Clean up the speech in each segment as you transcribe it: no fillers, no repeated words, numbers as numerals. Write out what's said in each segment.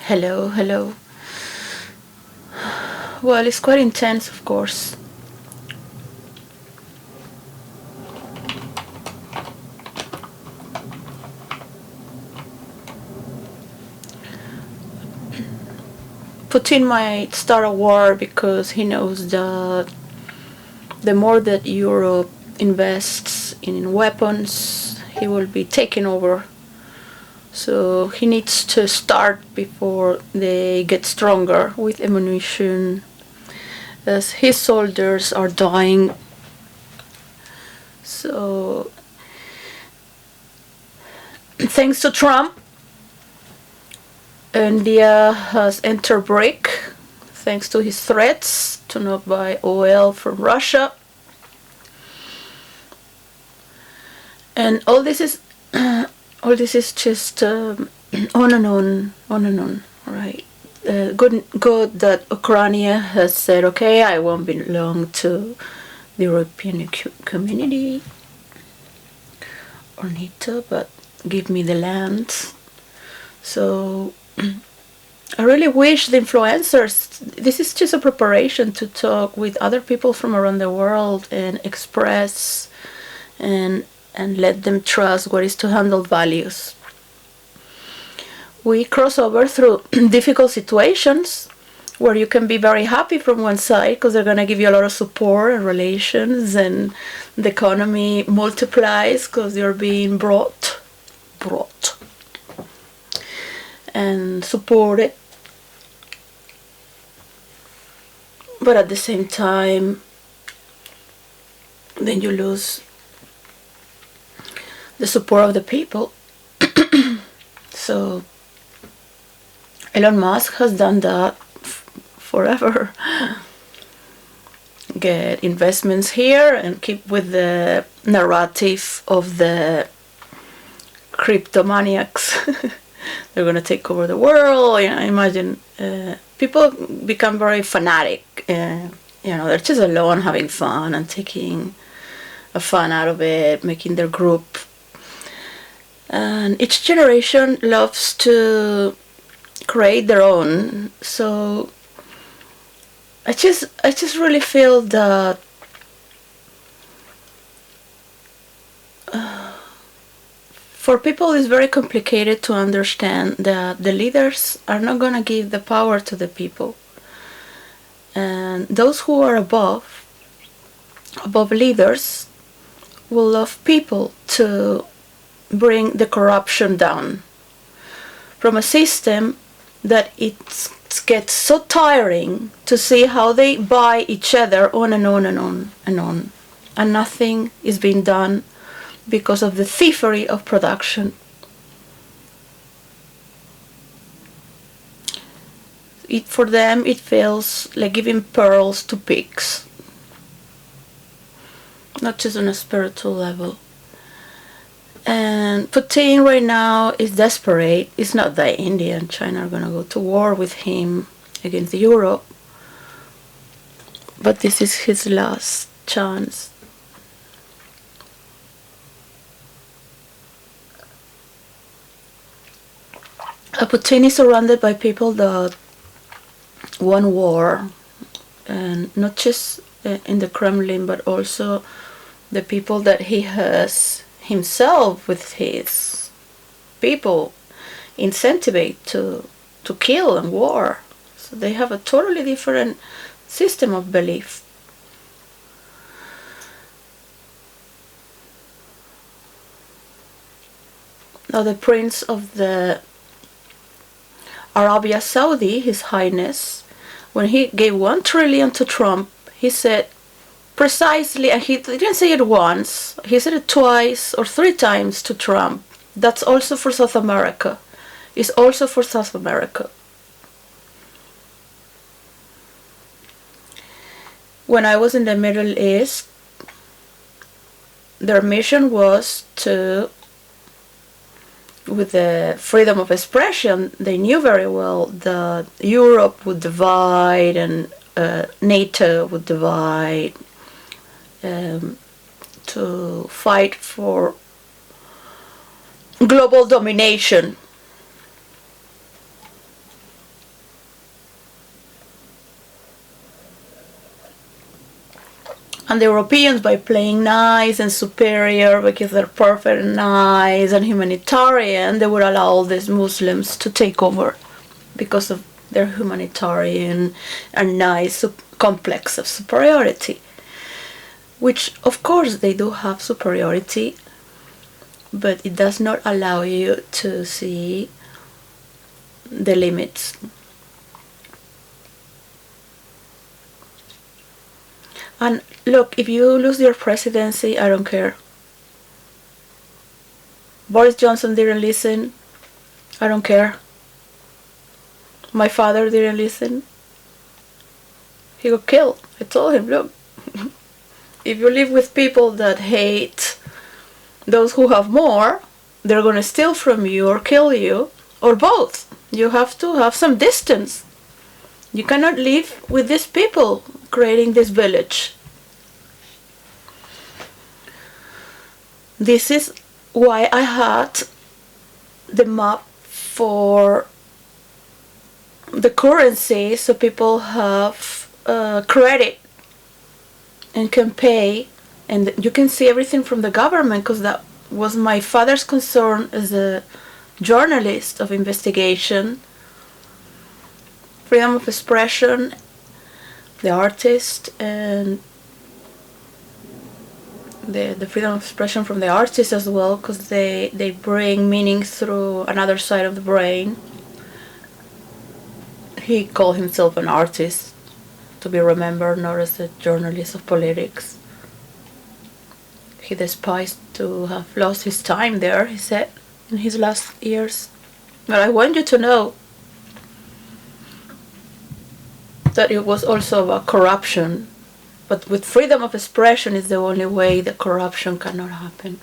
Hello, hello. Well, it's quite intense, of course. Putin might start a war because he knows that the more that Europe invests in weapons, he will be taken over. So he needs to start before they get stronger with ammunition, as his soldiers are dying. So, thanks to Trump, India has entered BRIC thanks to his threats to not buy oil from Russia. And all this is just on and on, right? Good that Ukraine has said, okay, I won't belong to the European community or NATO, but give me the land. So I really wish the influencers, this is just a preparation to talk with other people from around the world and express and let them trust what is to handle values. We cross over through difficult situations where you can be very happy from one side because they're going to give you a lot of support and relations, and the economy multiplies because you're being brought and supported. But at the same time, then you lose the support of the people. So Elon Musk has done that forever. Get investments here and keep with the narrative of the cryptomaniacs. They're going to take over the world. You know, imagine people become very fanatic. They're just alone having fun and taking a fun out of it, making their group. And each generation loves to create their own. So I just really feel that for people it's very complicated to understand that the leaders are not going to give the power to the people. And those who are above leaders will love people to bring the corruption down from a system that it gets so tiring to see how they buy each other on and on and on and on, and nothing is being done because of the thievery of production. For them it feels like giving pearls to pigs, not just on a spiritual level. And Putin right now is desperate. It's not that India and China are going to go to war with him against Europe, but this is his last chance. Putin is surrounded by people that want war, and not just in the Kremlin, but also the people that he has himself with his people incentivate to kill and war. So they have a totally different system of belief. Now the Prince of the Arabia Saudi, His Highness, when he gave 1 trillion to Trump, he said precisely, and he didn't say it once, he said it twice or 3 times to Trump, that's also for South America. It's also for South America. When I was in the Middle East, their mission was to, with the freedom of expression, they knew very well that Europe would divide and NATO would divide, to fight for global domination. And the Europeans, by playing nice and superior because they're perfect and nice and humanitarian, they would allow all these Muslims to take over because of their humanitarian and nice complex of superiority. Which, of course, they do have superiority, but it does not allow you to see the limits. And look, if you lose your presidency, I don't care. Boris Johnson didn't listen. I don't care. My father didn't listen. He got killed. I told him, look, if you live with people that hate those who have more, they're going to steal from you or kill you, or both. You have to have some distance. You cannot live with these people creating this village. This is why I had the map for the currency, so people have credit and can pay, and you can see everything from the government, because that was my father's concern as a journalist of investigation. Freedom of expression, the artist, and the freedom of expression from the artist as well, because they bring meaning through another side of the brain. He called himself an artist, to be remembered, not as a journalist of politics. He despised to have lost his time there, he said, in his last years. But I want you to know that it was also about corruption. But with freedom of expression is the only way that corruption cannot happen.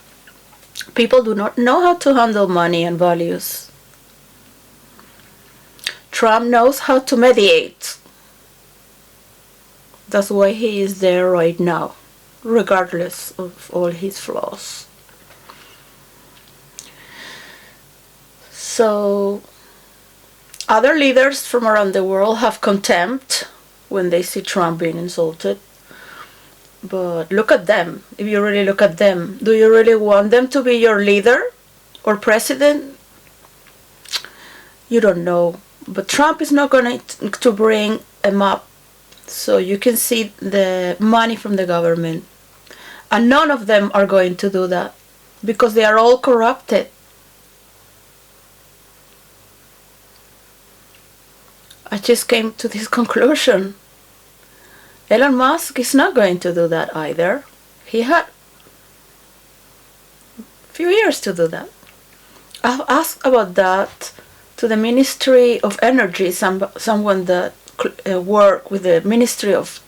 People do not know how to handle money and values. Trump knows how to mediate. That's why he is there right now, regardless of all his flaws. So, other leaders from around the world have contempt when they see Trump being insulted. But look at them. If you really look at them, do you really want them to be your leader or president? You don't know. But Trump is not going to bring a map so you can see the money from the government. And none of them are going to do that because they are all corrupted. I just came to this conclusion. Elon Musk is not going to do that either. He had a few years to do that. I've asked about that to the Ministry of Energy, someone that worked with the Ministry of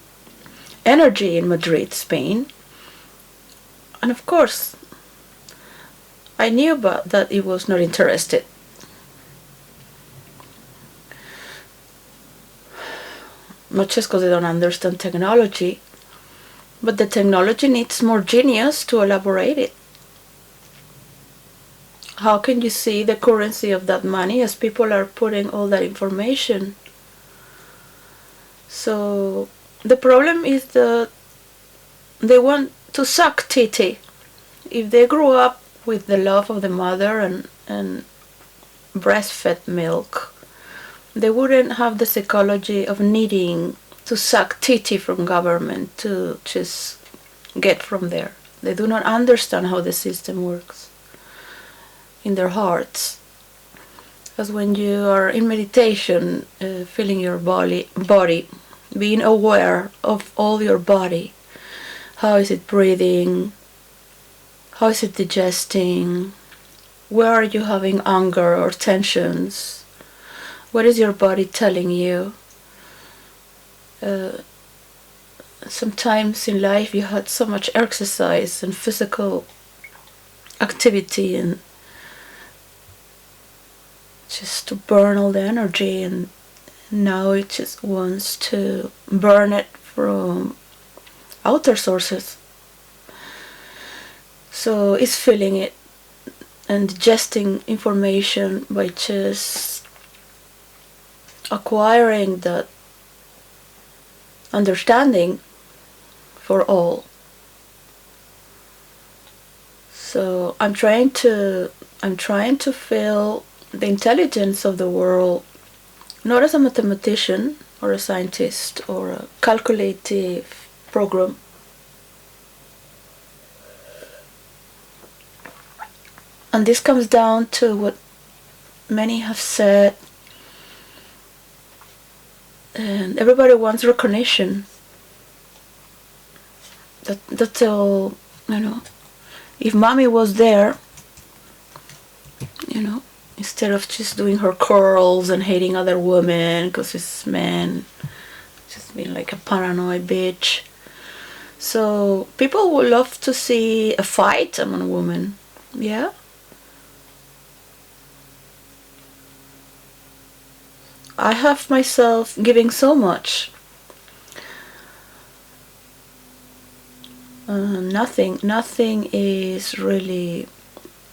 Energy in Madrid, Spain. And of course, I knew about that he was not interested. Not just because they don't understand technology, but the technology needs more genius to elaborate it. How can you see the currency of that money as people are putting all that information? So the problem is that they want to suck titty. If they grew up with the love of the mother and breastfed milk, they wouldn't have the psychology of needing to suck titty from government to just get from there. They do not understand how the system works in their hearts. Because when you are in meditation, feeling your body, being aware of all your body, how is it breathing, how is it digesting, where are you having anger or tensions, what is your body telling you? Sometimes in life you had so much exercise and physical activity and just to burn all the energy, and now it just wants to burn it from outer sources. So it's feeling it and digesting information by just acquiring that understanding for all. So I'm trying to feel the intelligence of the world, not as a mathematician or a scientist or a calculative program. And this comes down to what many have said, and everybody wants recognition. That's all, If mommy was there, instead of just doing her curls and hating other women because it's men, just being like a paranoid bitch. So people would love to see a fight among women. Yeah. I have myself giving so much. Nothing is really,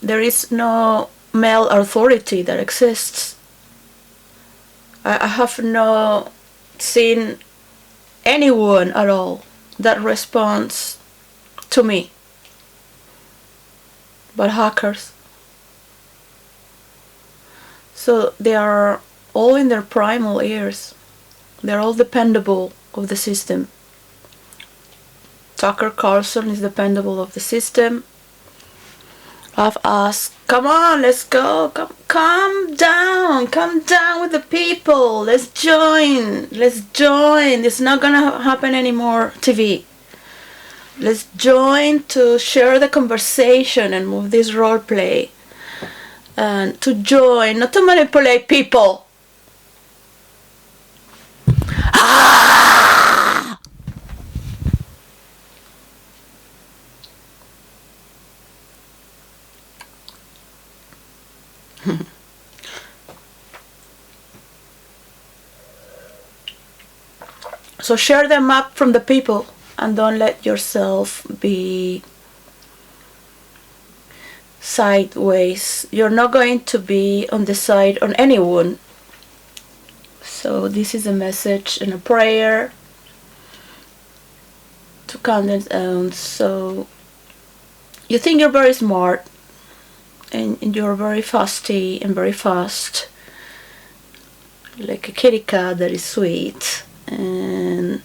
there is no male authority that exists. I have not seen anyone at all that responds to me but hackers. So they are all in their primal years. They're all dependable of the system. Tucker Carlson is dependable of the system. I've asked, come on, let's go, come down with the people, let's join. It's not gonna happen anymore, TV. Let's join to share the conversation and move this role play. And to join, not to manipulate people. Ah! So share them up from the people and don't let yourself be sideways. You're not going to be on the side on anyone. So this is a message and a prayer to calm them down. So you think you're very smart and you're very fusty and very fast, like a kitty cat that is sweet and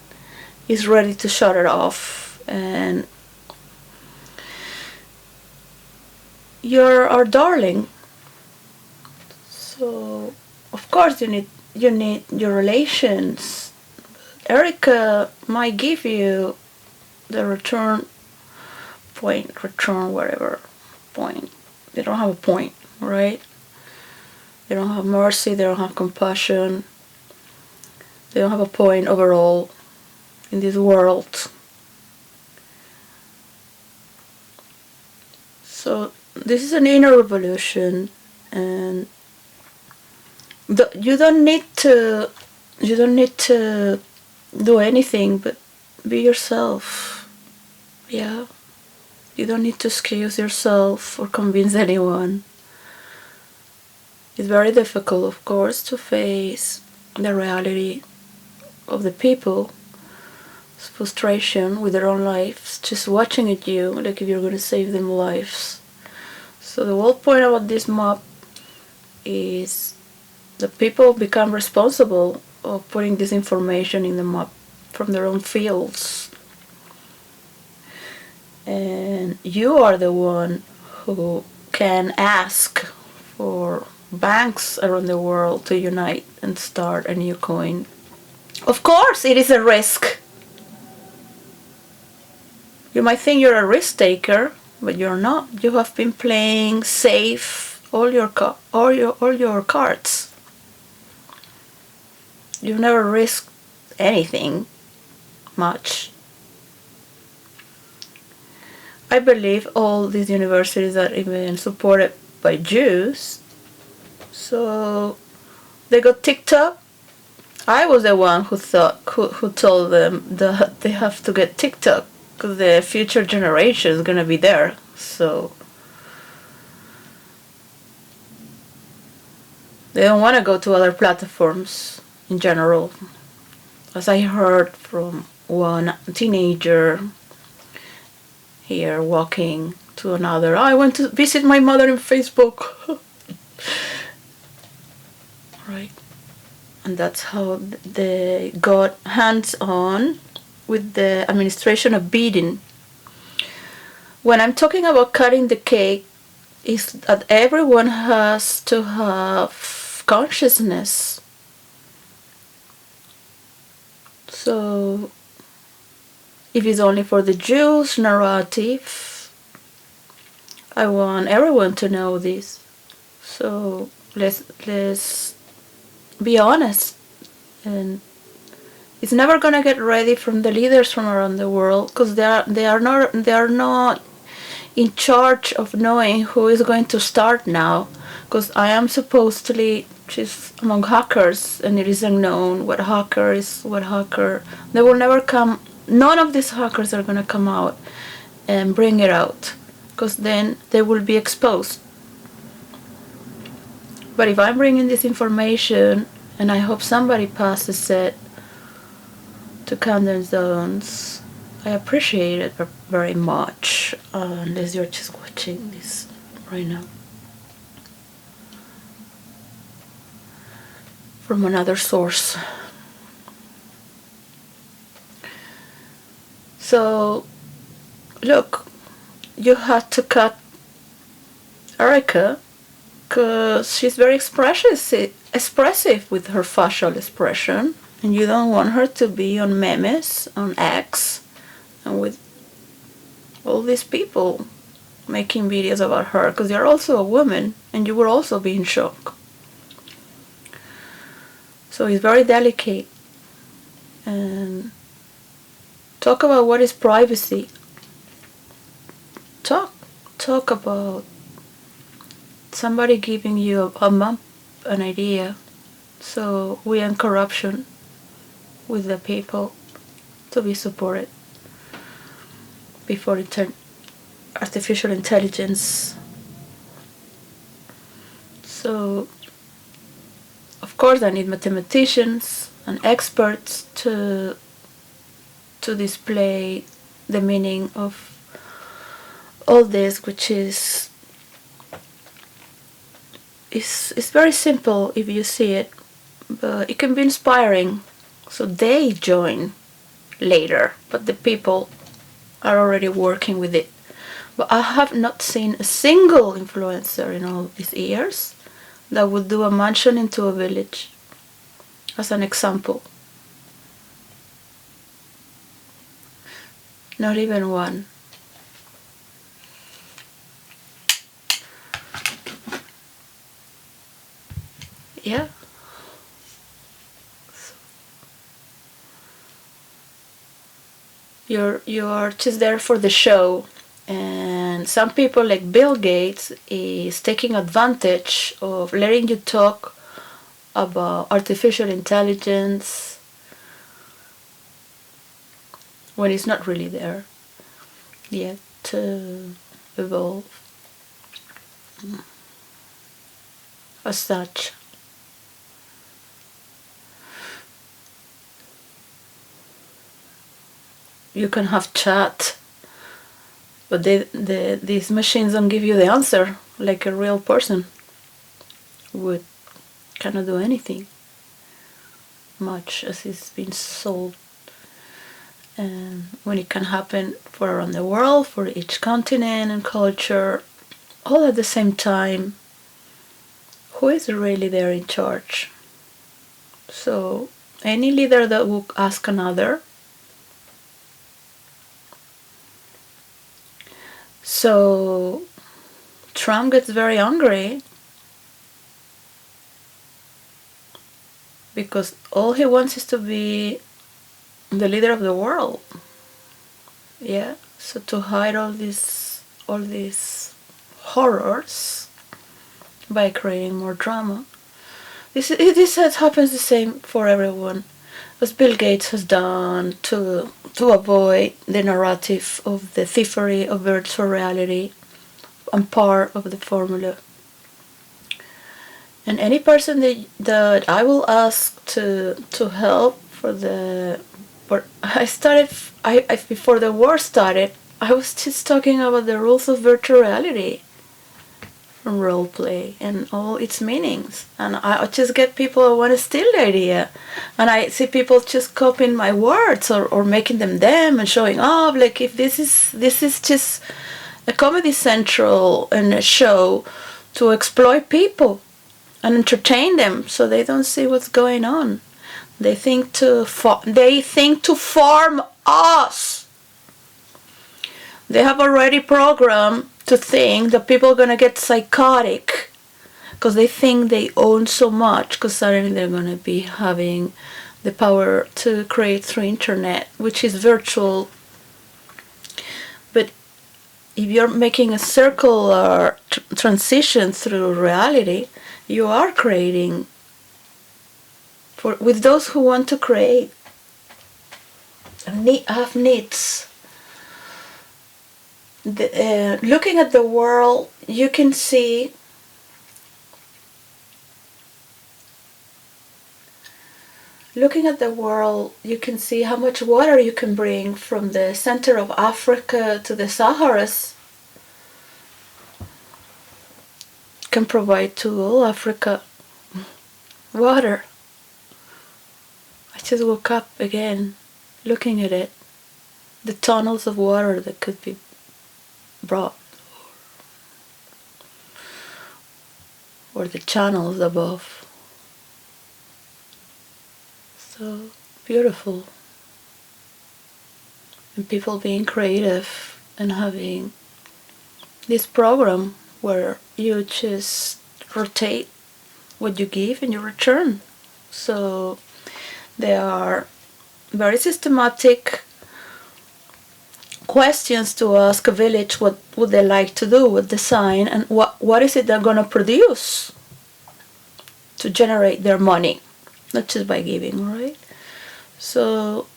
is ready to shut it off, and you're our darling. So of course you need your relations. Erica might give you the return whatever point. They don't have a point, right? They don't have mercy, they don't have compassion, they don't have a point overall in this world. So this is an inner revolution, and you don't need to do anything but be yourself. Yeah. You don't need to excuse yourself or convince anyone. It's very difficult, of course, to face the reality of the people. It's frustration with their own lives, just watching at you like if you're going to save them lives. So the whole point about this mob is that people become responsible of putting this information in the mob from their own fields. And you are the one who can ask for banks around the world to unite and start a new coin. Of course, it is a risk. You might think you're a risk taker, but you're not. You have been playing safe all your cards. You've never risked anything much. I believe all these universities are even supported by Jews. So they got TikTok. I was the one who told them that they have to get TikTok because the future generation is gonna be there. So they don't want to go to other platforms in general. As I heard from one teenager here walking to another. I went to visit my mother in Facebook. Right? And that's how they got hands-on with the administration of beading. When I'm talking about cutting the cake, is that everyone has to have consciousness. So if it's only for the Jews narrative, I want everyone to know this. So let's be honest, and it's never gonna get ready from the leaders from around the world, because they are not in charge of knowing who is going to start now. Because I am supposedly just among hackers, and it is unknown what hacker is what hacker. They will never come. None of these hackers are gonna come out and bring it out, because then they will be exposed. But if I'm bringing this information, and I hope somebody passes it to Camden Zones, I appreciate it very much, unless you're just watching this right now from another source. So, look, you had to cut Erica because she's very expressive with her facial expression, and you don't want her to be on memes, on X, and with all these people making videos about her, because you're also a woman, and you will also be in shock. So it's very delicate. And talk about what is privacy. Talk about somebody giving you a map, an idea. So we end corruption with the people to be supported before artificial intelligence. So of course I need mathematicians and experts to display the meaning of all this, which is very simple if you see it, but it can be inspiring. So they join later, but the people are already working with it. But I have not seen a single influencer in all these years that would do a mansion into a village, as an example. Not even one. Yeah. You're just there for the show, and some people like Bill Gates is taking advantage of letting you talk about artificial intelligence when it's not really there yet to evolve as such. You can have chat, but these machines don't give you the answer like a real person would. Cannot do anything much as it's been sold. And when it can happen for around the world, for each continent and culture, all at the same time, who is really there in charge? So any leader that will ask another. So Trump gets very angry because all he wants is to be the leader of the world. Yeah, so to hide all these horrors by creating more drama. This happens the same for everyone, as Bill Gates has done to avoid the narrative of the thievery of virtual reality and part of the formula. And any person that I will ask to help before the war started, I was just talking about the rules of virtual reality from role play and all its meanings, and I just get people who want to steal the idea, and I see people just copying my words or making them and showing off, like if this is just a Comedy Central and a show to exploit people and entertain them so they don't see what's going on. They think to farm us. They have already programmed to think that people are going to get psychotic because they think they own so much, because suddenly they're going to be having the power to create through internet, which is virtual. But if you're making a circular transition through reality, you are creating with those who want to create and have needs. Looking at the world, you can see how much water you can bring from the center of Africa to the Saharas. Can provide to all Africa water. I just woke up again looking at it. The tunnels of water that could be brought, or the channels above. So beautiful. And people being creative and having this program where you just rotate what you give and you return. So there are very systematic questions to ask a village what would they like to do with design, and what is it they're going to produce to generate their money, not just by giving, right? So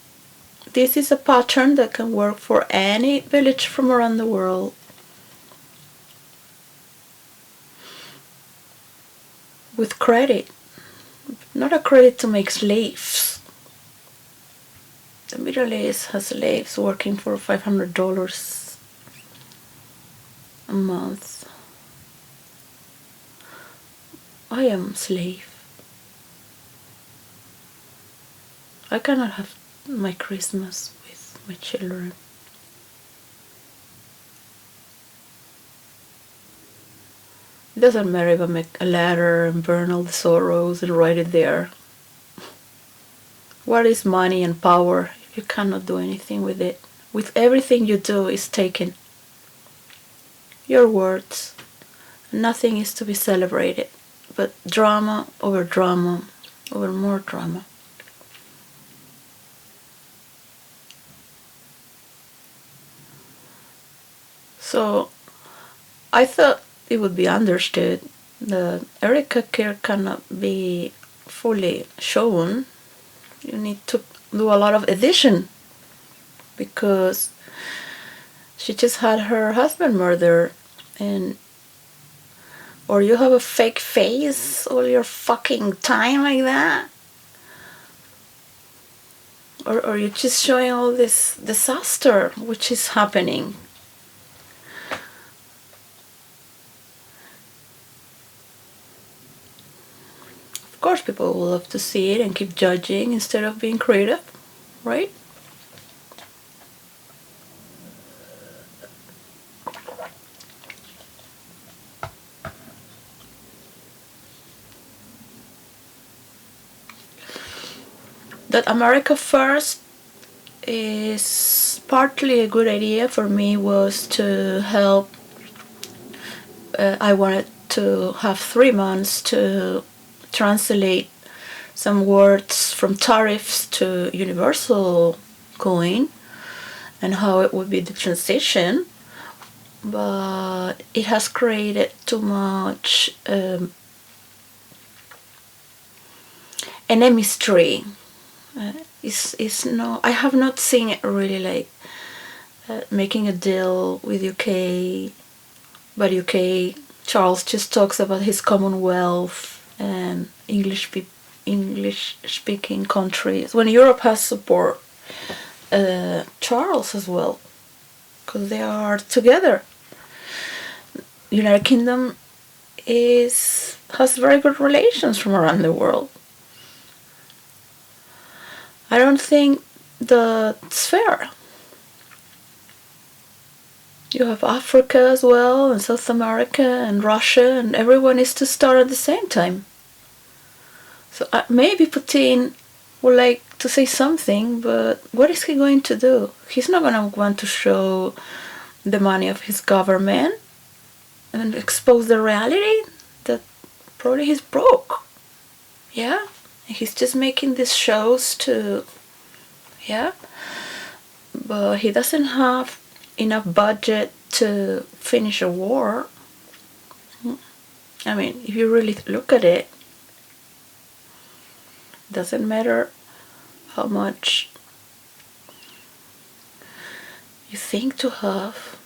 this is a pattern that can work for any village from around the world. With credit, not a credit to make slaves. The Middle East has slaves working for $500 a month. I am a slave. I cannot have my Christmas with my children. It doesn't matter if I make a letter and burn all the sorrows and write it there. What is money and power if you cannot do anything with it? With everything you do is taken. Your words. Nothing is to be celebrated, but drama over more drama. So I thought it would be understood that Erica Care cannot be fully shown. You need to do a lot of edition because she just had her husband murdered, and or you have a fake face all your fucking time like that, or you're just showing all this disaster which is happening. Of course people will love to see it and keep judging instead of being creative, right? That America First is partly a good idea for me was to help. I wanted to have 3 months to translate some words from tariffs to universal coin and how it would be the transition, but it has created too much enemistry. I have not seen it really like making a deal with UK, but UK, Charles just talks about his Commonwealth and English-speaking countries. When Europe has support, Charles as well. because they are together. United Kingdom has very good relations from around the world. I don't think that's fair. You have Africa as well, and South America, and Russia, and everyone is to start at the same time. So maybe Putin would like to say something, but what is he going to do? He's not going to want to show the money of his government and expose the reality that probably he's broke. Yeah? He's just making these shows to, yeah? But he doesn't have enough budget to finish a war. I mean, if you really look at it, doesn't matter how much you think to have.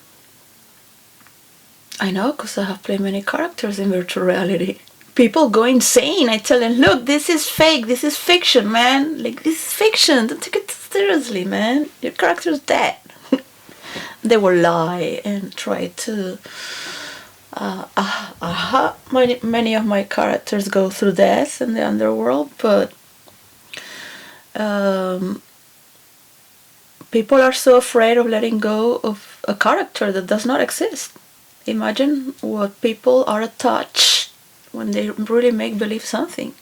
I know, because I have played many characters in virtual reality. People go insane. I tell them, look, this is fake. This is fiction, man. Like, this is fiction. Don't take it seriously, man. Your character's dead. They will lie and try to... many of my characters go through death in the underworld, but people are so afraid of letting go of a character that does not exist. Imagine what people are attached when they really make believe something.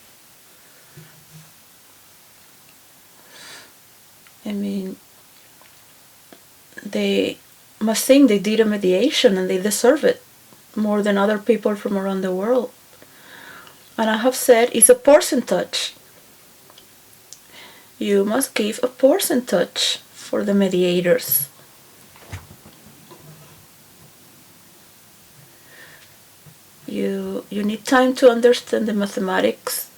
I mean, they must think they did a mediation and they deserve it more than other people from around the world. And I have said it's a percentage. You must give a percentage for the mediators. You need time to understand the mathematics.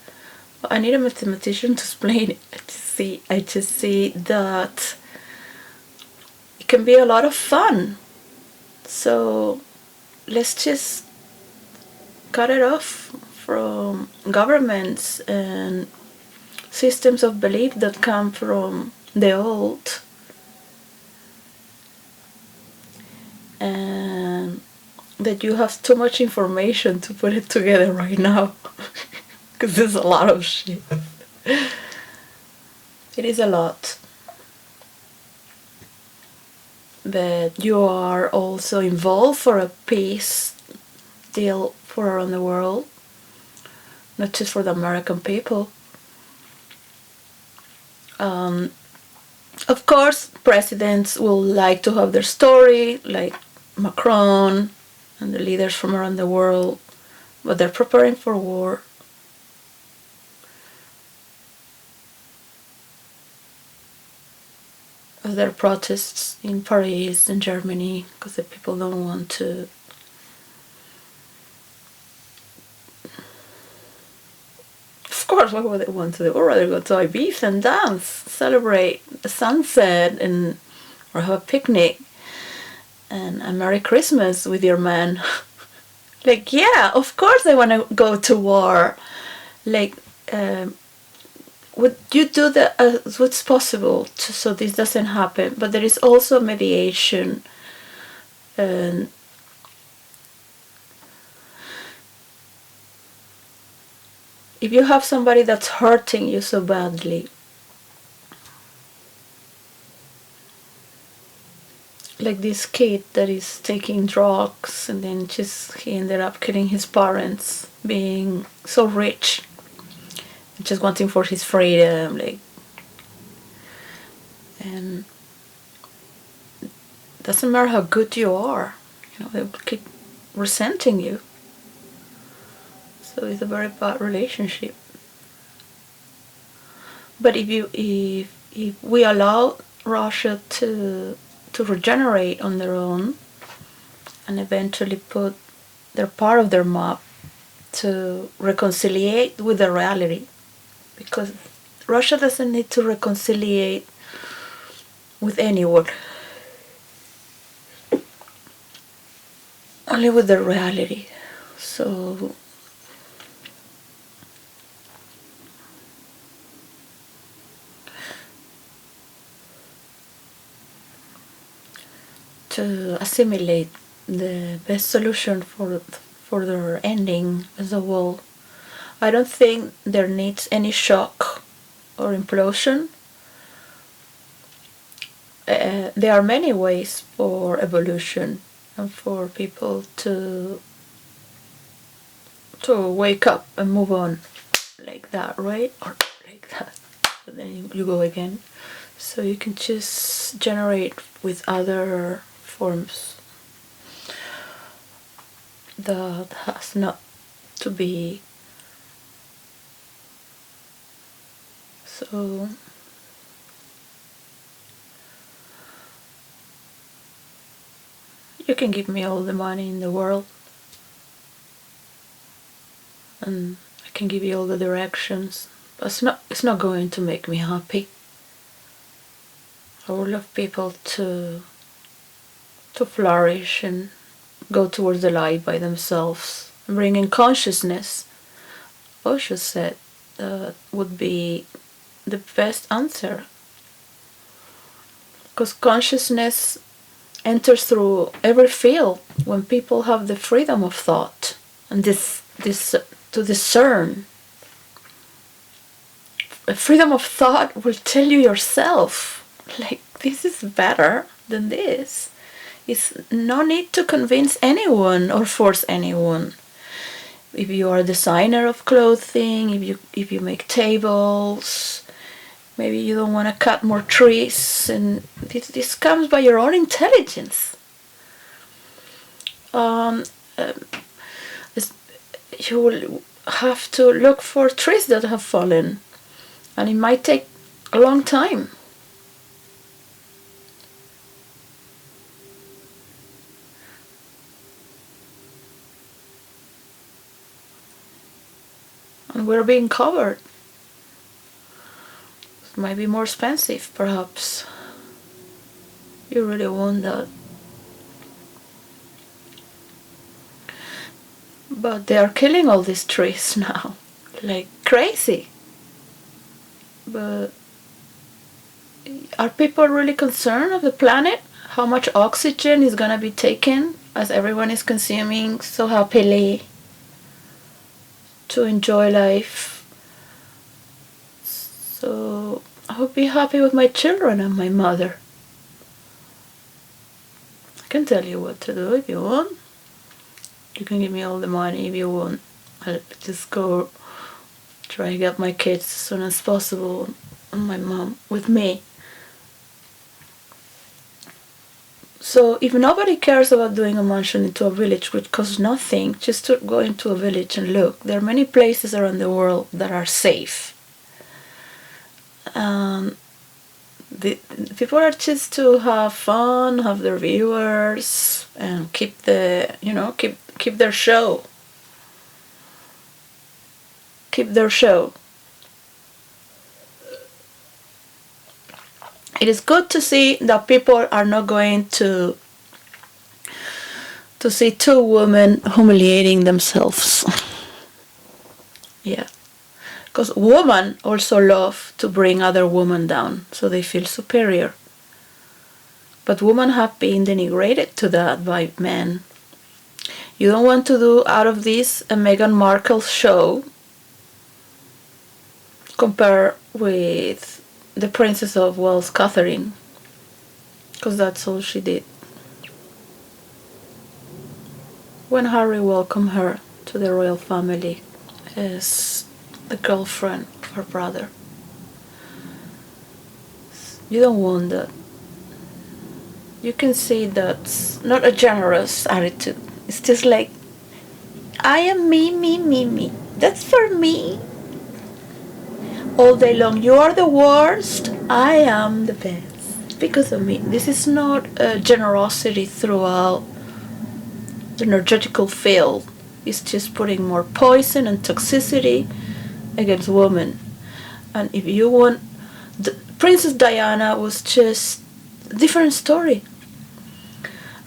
I need a mathematician to explain it. I just see that it can be a lot of fun. So let's just cut it off from governments and systems of belief that come from the old, and that you have too much information to put it together right now, because there's a lot of shit. It is a lot. But you are also involved for a peace deal for around the world, not just for the American people. Of course, presidents will like to have their story, like Macron and the leaders from around the world, but they're preparing for war. There are protests in Paris and Germany because the people don't want to. Of course, why would they want to? They would rather go to Ibiza and dance, celebrate the sunset, or have a picnic and a Merry Christmas with your man. Like, yeah, of course I want to go to war. Like, would you do what's possible so this doesn't happen? But there is also mediation. And if you have somebody that's hurting you so badly, like this kid that is taking drugs and then he ended up killing his parents, being so rich, just wanting for his freedom, like, and doesn't matter how good you are, they will keep resenting you. So it's a very bad relationship. But if we allow Russia to regenerate on their own and eventually put their part of their map to reconciliate with the reality, because Russia doesn't need to reconciliate with anyone, only with the reality. So to assimilate the best solution for their ending as a whole. I don't think there needs any shock or implosion. There are many ways for evolution and for people to wake up and move on like that, right? Or like that. But then you go again. So you can just generate with other forms that has not to be. So you can give me all the money in the world, and I can give you all the directions, but it's not going to make me happy. I would love people to flourish and go towards the light by themselves, bringing consciousness. Osho said that would be the best answer, because consciousness enters through every field when people have the freedom of thought and this to discern. Freedom of thought will tell you yourself, like, this is better than this. It's no need to convince anyone or force anyone. If you are a designer of clothing, if you make tables, maybe you don't want to cut more trees, and this comes by your own intelligence. You will have to look for trees that have fallen, and it might take a long time. And we're being covered. It might be more expensive, perhaps. You really want that. But they are killing all these trees now, like crazy. But are people really concerned of the planet? How much oxygen is gonna be taken as everyone is consuming so happily to enjoy life? So I would be happy with my children and my mother. I can tell you what to do if you want. You can give me all the money if you want. I'll just go try to get my kids as soon as possible, and my mom with me. So if nobody cares about doing a mansion into a village, which costs nothing, just to go into a village and look. There are many places around the world that are safe. The people are just to have fun, have their viewers, and keep their show. Keep their show. It is good to see that people are not going to see two women humiliating themselves. Yeah. Because women also love to bring other women down, so they feel superior. But women have been denigrated to that by men. You don't want to do out of this a Meghan Markle show compared with the Princess of Wales, Catherine, because that's all she did. When Harry welcomed her to the royal family as the girlfriend of her brother, you don't want that. You can see that's not a generous attitude. It's just like, I am me, me, me, me. That's for me. All day long, you are the worst, I am the best because of me. This is not a generosity throughout the energetical field. It's just putting more poison and toxicity against women. And if you want, Princess Diana was just a different story.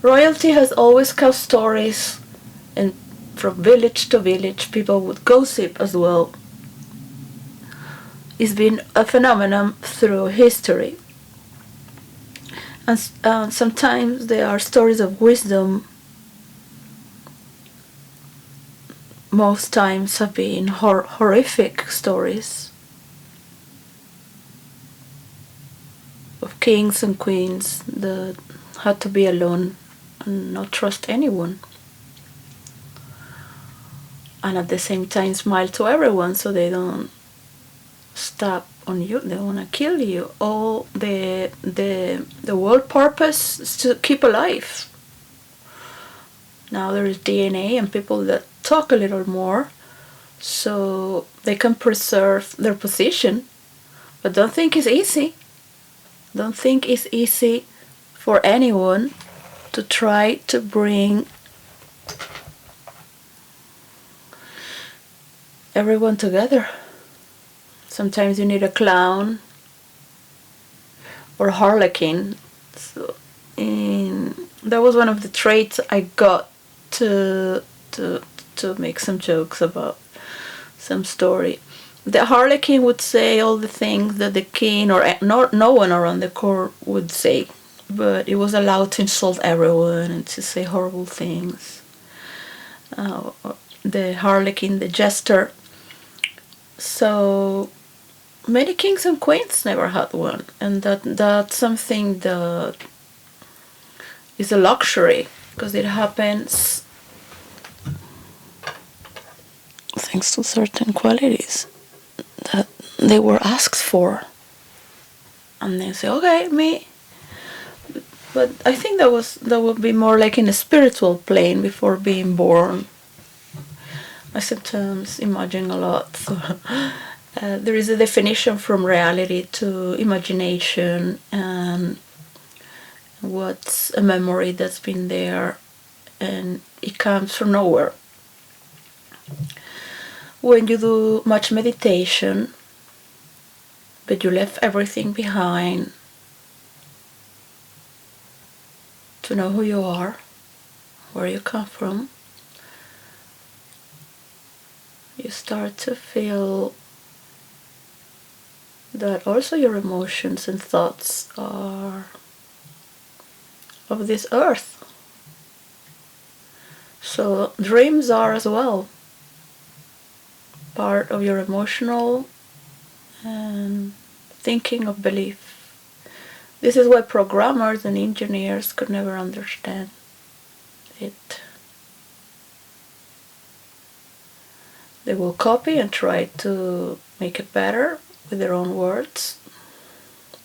Royalty has always kept stories, and from village to village people would gossip as well. It's been a phenomenon through history. And sometimes they are stories of wisdom. Most times have been horrific stories of kings and queens that had to be alone and not trust anyone, and at the same time smile to everyone so they don't stop on you, they want to kill you. All the world purpose is to keep alive. Now there is DNA and people that talk a little more so they can preserve their position, but don't think it's easy. Don't think it's easy for anyone to try to bring everyone together. Sometimes you need a clown or harlequin. So that was one of the traits I got to make some jokes about some story. The harlequin would say all the things that the king or no one around the court would say, but it was allowed to insult everyone and to say horrible things. The harlequin, the jester. So many kings and queens never had one, and that's something that is a luxury because it happens thanks to certain qualities that they were asked for, and they say, okay, me. But I think that would be more like in a spiritual plane before being born. I sometimes imagine a lot. So, there is a definition from reality to imagination, and what's a memory that's been there, and it comes from nowhere. When you do much meditation, but you left everything behind to know who you are, where you come from, you start to feel that also your emotions and thoughts are of this earth. So dreams are as well part of your emotional and thinking of belief. This is why programmers and engineers could never understand it. They will copy and try to make it better with their own words,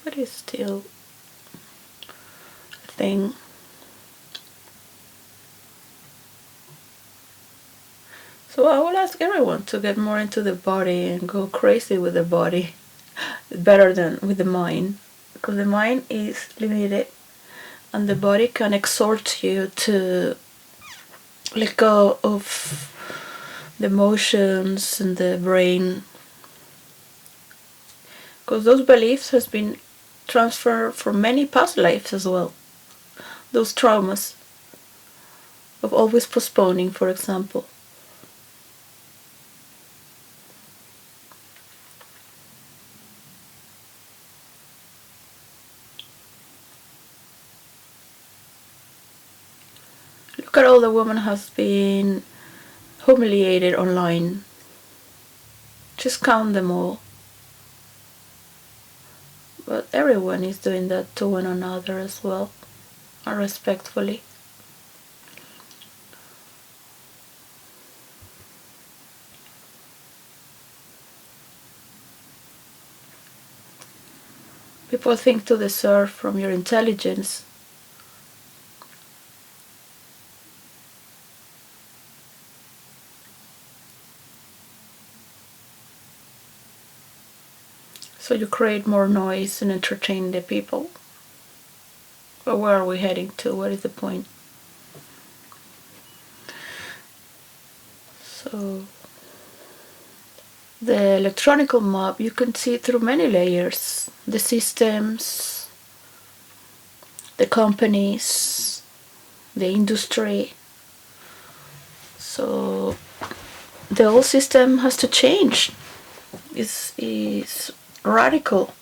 but it's still a thing. So I will ask everyone to get more into the body and go crazy with the body, better than with the mind, because the mind is limited and the body can exhort you to let go of the emotions and the brain, because those beliefs has been transferred from many past lives as well. Those traumas of always postponing, for example. Look at all the women has been humiliated online. Just count them all. But everyone is doing that to one another as well, and respectfully. People think to deserve from your intelligence. So you create more noise and entertain the people. But where are we heading to? What is the point? So the electronic mob, you can see it through many layers. The systems, the companies, the industry. So the whole system has to change. It's radical.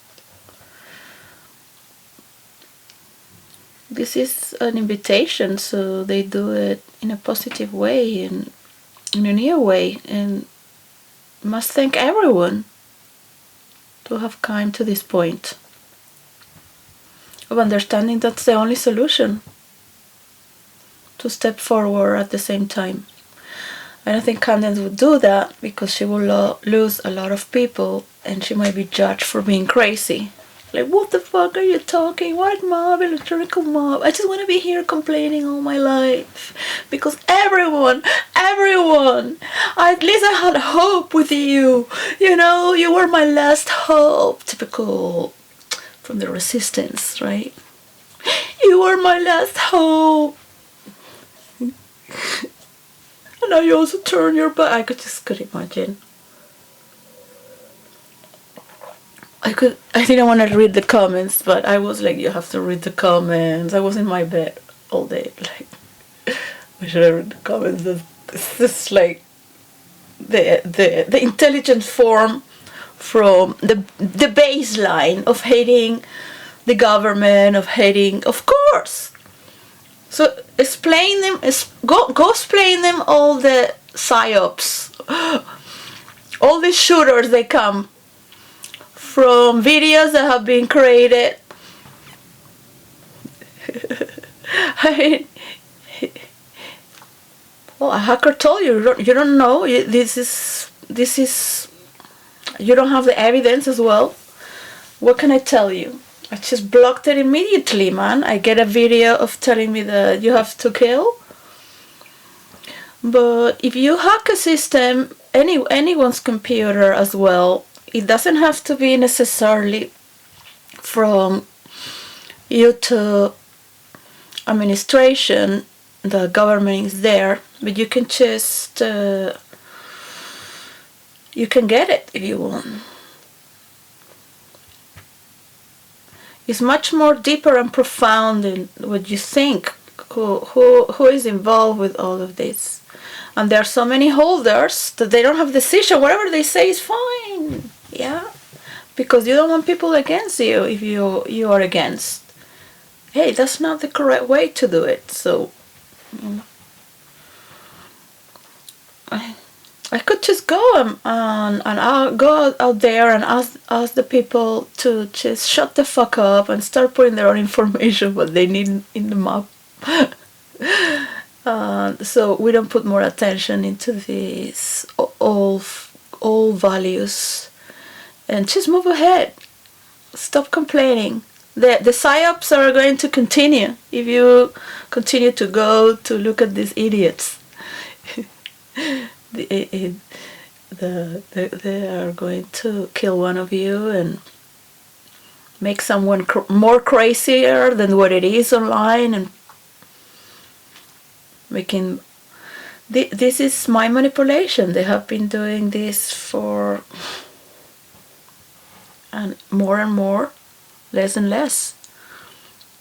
this is an invitation, so they do it in a positive way and in a new way, and must thank everyone to have come to this point of understanding that's the only solution, to step forward at the same time. I don't think Candace would do that because she will lose a lot of people and she might be judged for being crazy. Like, what the fuck are you talking? What mob? Electronic mob? I just want to be here complaining all my life. Because everyone, at least I had hope with you. You know, you were my last hope. Typical from the resistance, right? You were my last hope. And now you also turn your back. I could imagine. I didn't want to read the comments, but I was like, you have to read the comments. I was in my bed all day, like, why should I read the comments? This is like the intelligent form from the baseline of hating the government, of hating, of course. So explain them, go explain them all the psyops, all the shooters they come from videos that have been created. I mean, well, a hacker told you, you don't know, this is, you don't have the evidence as well. What can I tell you? I just blocked it immediately, man. I get a video of telling me that you have to kill. But if you hack a system, anyone's computer as well, it doesn't have to be necessarily from you to administration. The government is there, but you can just you can get it if you want. It's much more deeper and profound than what you think. Who is involved with all of this? And there are so many holders that they don't have decision. Whatever they say is fine. Yeah, because you don't want people against you if you are against. Hey, that's not the correct way to do it. So I could just go and I'll go out there and ask the people to just shut the fuck up and start putting their own information what they need in the map. So we don't put more attention into these old values and just move ahead. Stop complaining. The psyops are going to continue if you continue to go to look at these idiots. They are going to kill one of you and make someone more crazier than what it is online, and making this is my manipulation. They have been doing this for and more, less and less.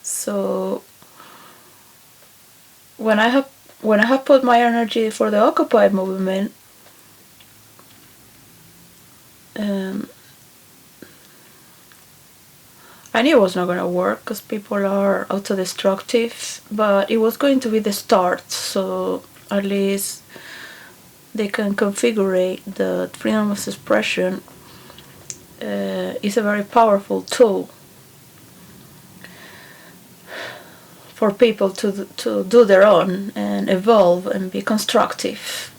So when I have put my energy for the Occupy movement, I knew it was not going to work because people are autodestructive, but it was going to be the start, so at least they can configure the freedom of expression. Is a very powerful tool for people to do their own and evolve and be constructive.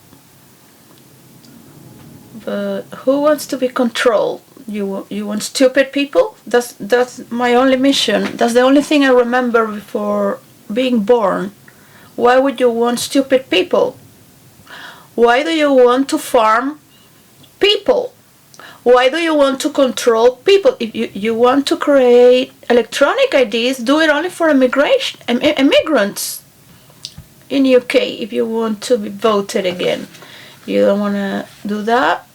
But who wants to be controlled? You want stupid people? That's my only mission. That's the only thing I remember before being born. Why would you want stupid people? Why do you want to farm people? Why do you want to control people? If you want to create electronic IDs, do it only for immigrants in UK if you want to be voted again. You don't want to do that?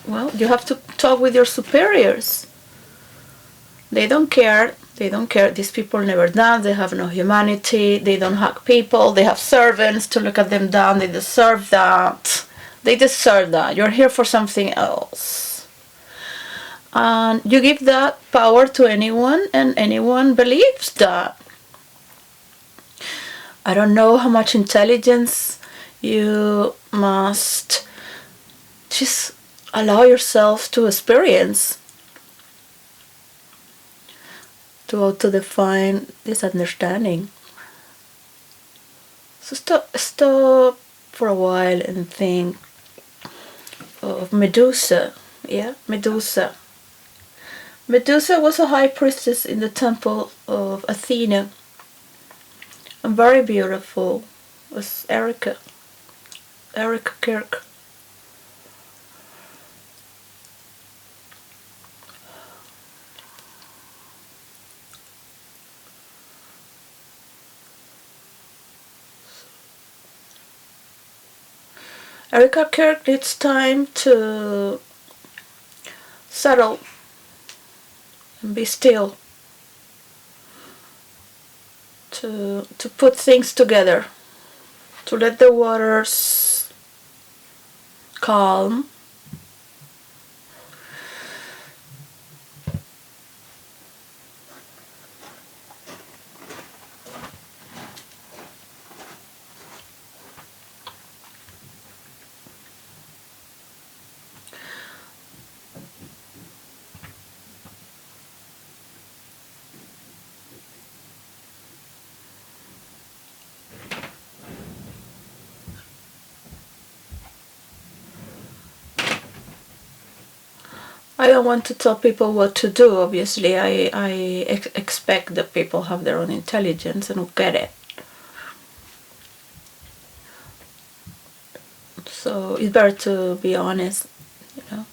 Well, you have to talk with your superiors. They don't care. They don't care. These people never done. They have no humanity. They don't hack people. They have servants to look at them down. They deserve that. They deserve that. You're here for something else. And you give that power to anyone, and anyone believes that. I don't know how much intelligence you must just allow yourself to experience to define this understanding. So stop for a while and think of Medusa. Yeah, Medusa. Medusa was a high priestess in the temple of Athena, and very beautiful. Was Erica Kirk. Erica Kirk needs time to settle and be still, to put things together, to let the waters calm. I don't want to tell people what to do. Obviously, I expect that people have their own intelligence and will get it. So it's better to be honest, you know.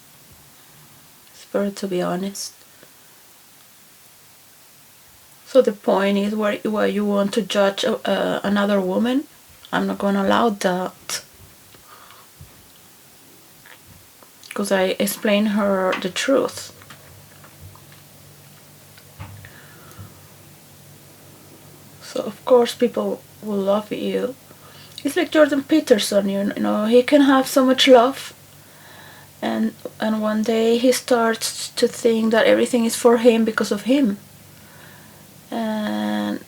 It's better to be honest. So the point is, where you want to judge another woman, I'm not going to allow that. Because I explain her the truth. So of course people will love you. It's like Jordan Peterson, you know, he can have so much love, and one day he starts to think that everything is for him because of him, and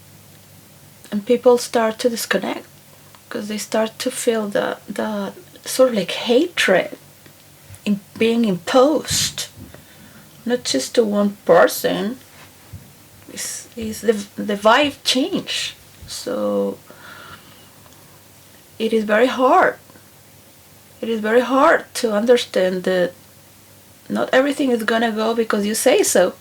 people start to disconnect because they start to feel the sort of like hatred in being imposed, not just to one person. Is the vibe change. So it is very hard. It is very hard to understand that not everything is gonna go because you say so.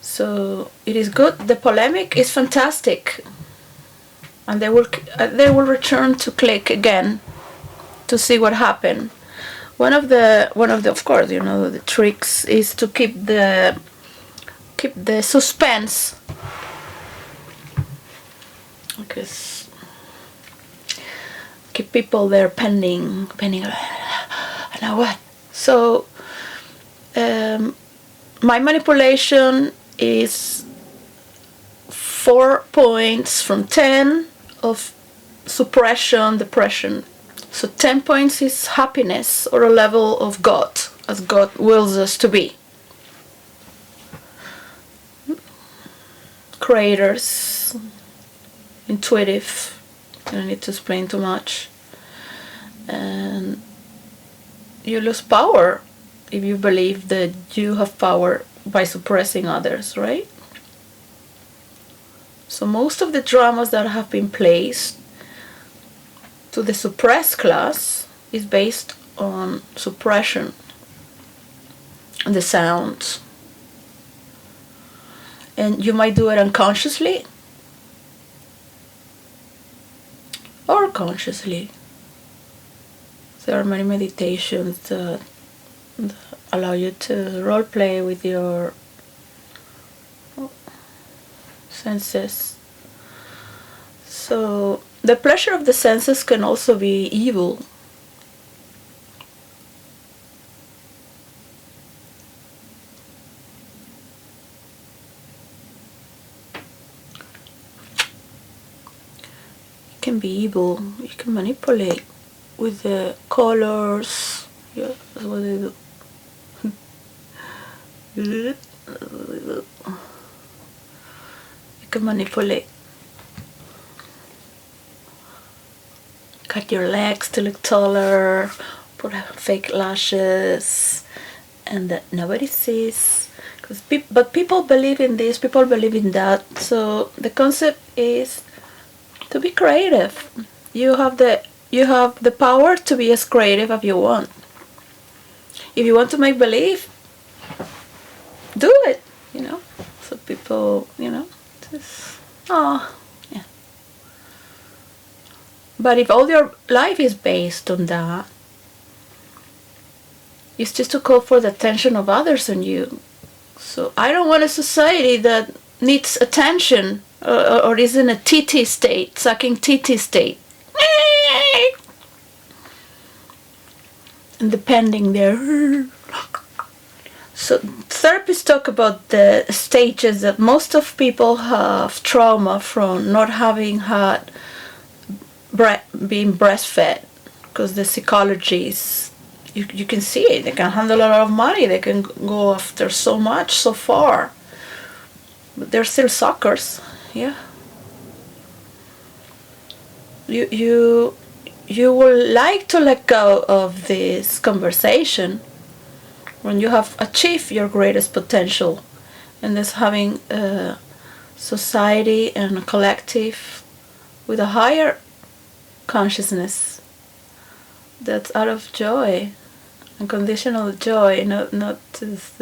So it is good. The polemic is fantastic, and they will return to click again to see what happened. One of the of course, you know, the tricks is to keep the suspense, because keep people there pending. Now what? So my manipulation is 4 points from 10 of suppression, depression. So 10 points is happiness, or a level of God, as God wills us to be. Creators, intuitive, I don't need to explain too much. And you lose power if you believe that you have power by suppressing others, right? So most of the dramas that have been placed to the suppressed class is based on suppression and the sounds. And you might do it unconsciously or consciously. There are many meditations that allow you to role play with your senses. So the pleasure of the senses can also be evil. It can be evil. You can manipulate with the colors. Yeah, that's what they do. You can manipulate. Cut your legs to look taller, put fake lashes, and that nobody sees. But people believe in this, people believe in that. So the concept is to be creative. You have the power to be as creative as you want. If you want to make believe, do it. So people, just yeah. But if all your life is based on that, it's just to call for the attention of others on you. So I don't want a society that needs attention or is in a TT state, sucking TT state. And depending there. So therapists talk about the stages that most of people have trauma from not having had being breastfed, because the psychology is, you can see it. They can handle a lot of money. They can go after so much, so far. But they're still suckers. Yeah. You will like to let go of this conversation when you have achieved your greatest potential, and that's having a society and a collective with a higher consciousness that's out of joy, unconditional joy, not just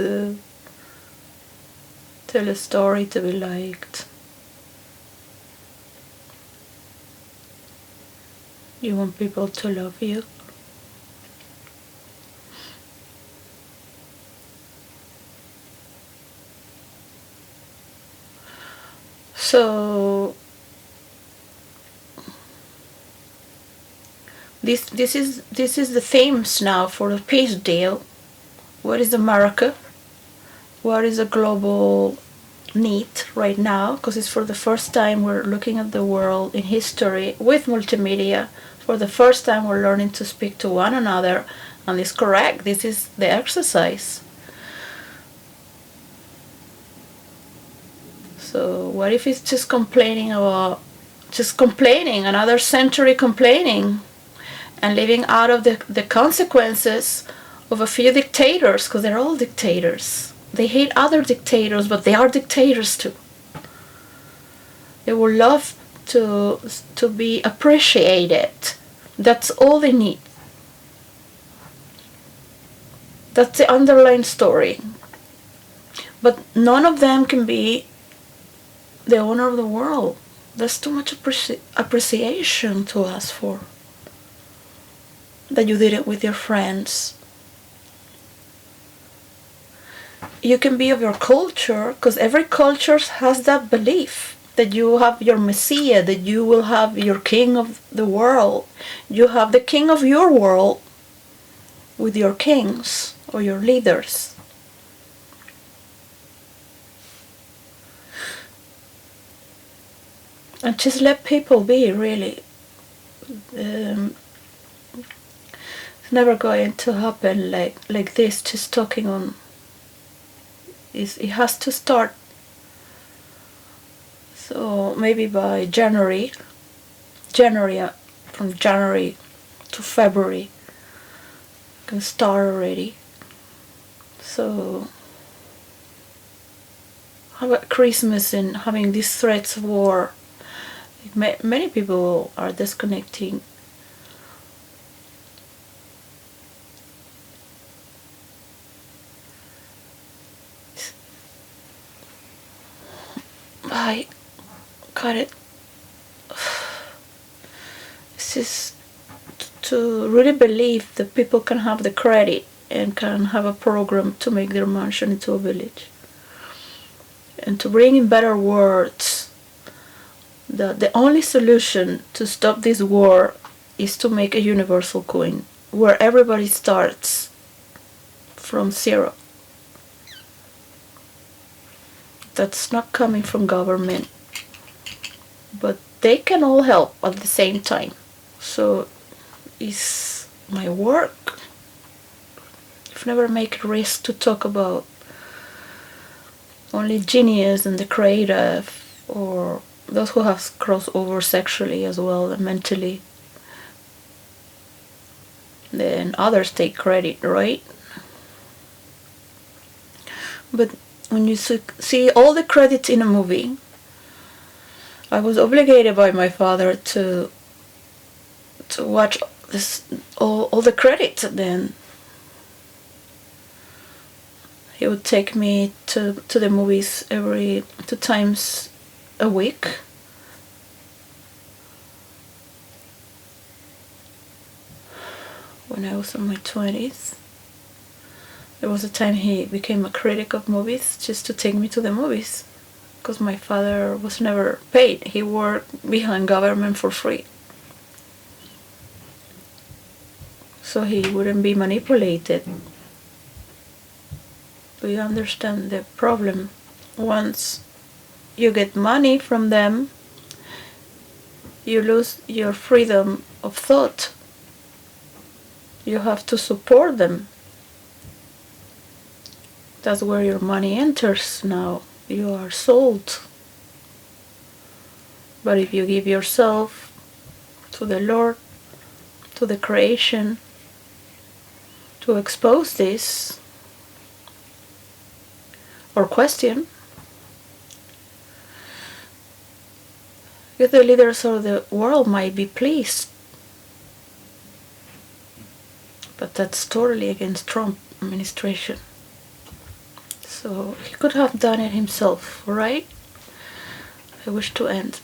tell a story to be liked. You want people to love you. So this is the themes now for the peace deal. What is America? What is a global need right now? Because it's for the first time we're looking at the world in history with multimedia. For the first time we're learning to speak to one another, and it's correct. This is the exercise. So what if it's just complaining, another century complaining, and living out of the consequences of a few dictators, because they're all dictators. They hate other dictators, but they are dictators too. They would love to be appreciated. That's all they need. That's the underlying story. But none of them can be the owner of the world. That's too much appreciation to ask for. That you did it with your friends. You can be of your culture, because every culture has that belief that you have your messiah, that you will have your king of the world. You have the king of your world with your kings or your leaders. And just let people be, really. It's never going to happen like this, just talking on. It has to start. So maybe by January, from January to February, can start already. So how about Christmas and having these threats of war? Many people are disconnecting. I got it. It's just to really believe that people can have the credit and can have a program to make their mansion into a village. And to bring in better words that the only solution to stop this war is to make a universal coin where everybody starts from zero. That's not coming from government, but they can all help at the same time. So it's my work. I've never made a risk to talk about only genius and the creative. or those who have crossed over sexually as well and mentally, then others take credit, right? But when you see all the credits in a movie, I was obligated by my father to watch this all the credits. Then he would take me to the movies every 2 times a week. When I was in my 20s, there was a time he became a critic of movies just to take me to the movies, because my father was never paid. He worked behind government for free, so he wouldn't be manipulated. Do you understand the problem? Once you get money from them, you lose your freedom of thought. You have to support them. That's where your money enters now. You are sold. But if you give yourself to the Lord, to the creation, to expose this or question, the leaders of the world might be pleased. But that's totally against Trump administration. So he could have done it himself, right? I wish to end.